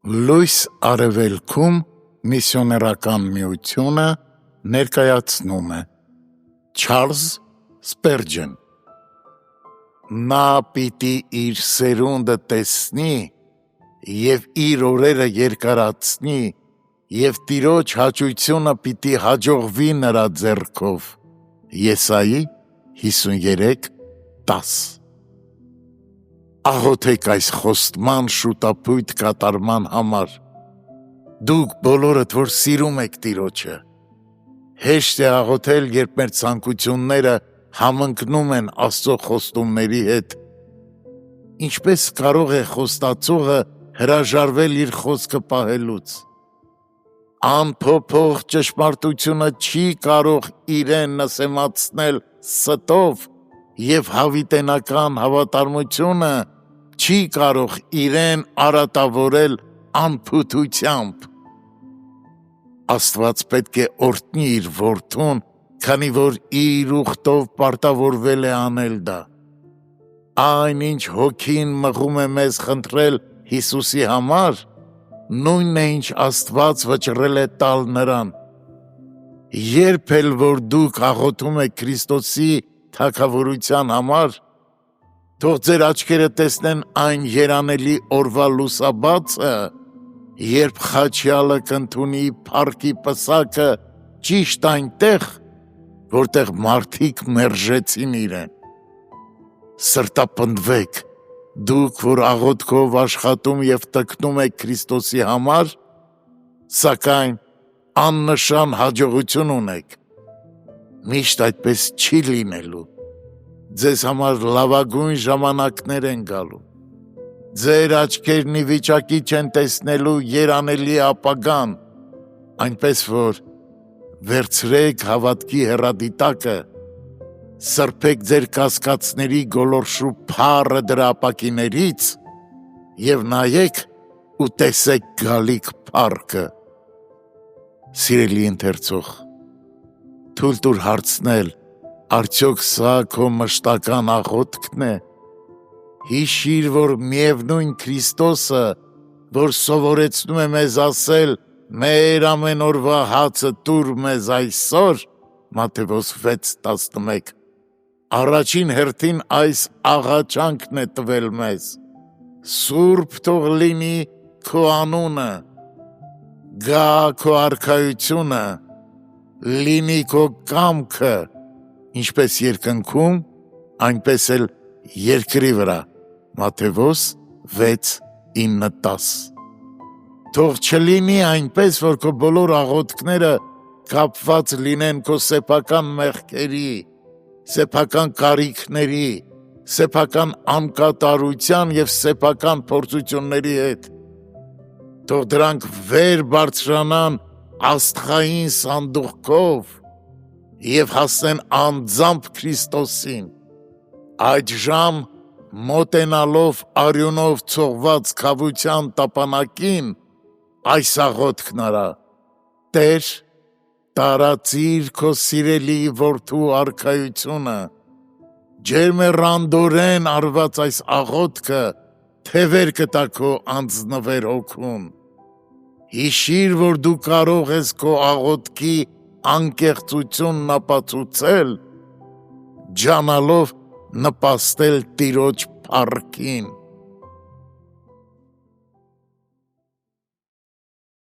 Լույս արևելքում միսիոներական միությունը ներկայացնում է Չարլզ Սպերջեն։ Նա պիտի իր սերունդը տեսնի և իր օրերը երկարացնի և Տիրոջ հաճույությունը պիտի հաջողվի նրա ձեռքով։ Եսայի 53:10։ Աղոթեք այս խոստման շուտապույտ կատարման համար։ Դուք բոլորդ, որ սիրում եք Տիրոջը, հեշտ է աղոթել, երբ մեր ցանկությունները համընկնում են Աստծո խոստումների հետ։ Ինչպես կարող է խոստացողը հրաժարվել իր խոսքը պահելուց։ Անփոփոխ ճշմարտությունը չի կարող իրեն նսեմացնել ստով և հավիտենական հավատարմությունը չի կարող իրեն արատավորել անփութությամբ։ Աստված պետք է օրհնի իր որդուն, քանի որ իր ուխտով պարտավորվել է անել դա։ Այնինչ Հոգին մղում է մեզ խնդրել Հիսուսի համար, նույնն է, ինչ Աստված վճռել է տալ նրան։ Երբ էլ որ դուք աղոթում եք Քրիստոսի թագավորության համար, թող ձեր աչքերը տեսնեն այն երանելի օրվա լուսաբացը, երբ խաչյալը կընդունի փառքի պսակը ճիշտ այնտեղ, որտեղ մարդիկ մերժեցին իրեն։ Սրտապնդվեք, դուք, որ աղոթքով աշխատում և տքնում եք Քրիստոսի համար, սակայն աննշան հաջողություն ունեք։ Միշտ այդպես չի լինելու։ Ձեզ համար լավագույն ժամանակներ են գալու։ Ձեր աչքերն ի վիճակի չեն տեսնելու երանելի ապագան, այնպես որ վերցրեք հավատքի հեռադիտակը, սրբեք ձեր կասկածների գոլորշու փառը դրա ապակիներից և նայեք ու տեսեք գալիք փառքը։ Սիրելի ընթերցող, թույլ տուր հարցնել, արդյոք սա քո մշտական աղոթքն է։ Հիշիր, որ միևնույն Քրիստոսը, որ սովորեցնում է մեզ ասել «Մեր ամեն օրվա հացը տուր մեզ այսօր» Մատթեոս 6:11, առաջին հերթին այս աղաչանքն է տվել մեզ. «Սուրբ թող լինի քո անունը, գա քո արքայությունը, լինի քո կամքը, ինչպես երկնքում, այնպես էլ երկրի վրա» Մատթեոս 6:9-10։ Թող չլինի այնպես, որ քո բոլոր աղոթքները կապված լինեն քո սեփական մեղքերի, սեփական կարիքների, սեփական անկատարության և սեփական փորձությունների հետ։ Թող դրանք վեր բարձրանան աստղային սանդուղքով և հասնեն անձամբ Քրիստոսին։ Այդժամ մոտենալով արյունով ցողված քավության տապանակին, այս աղոթքն արա. «Տեր, տարածիր քո սիրելի որդու արքայությունը»։ Ջերմեռանդորեն արված այս աղոթքը թևեր կտա քո անձնվեր հոգուն։ Հիշիր, որ դու կարող ես քո աղոթքի անկեղծությունն ապացուցել, ջանալով նպաստել Տիրոջ փառքին։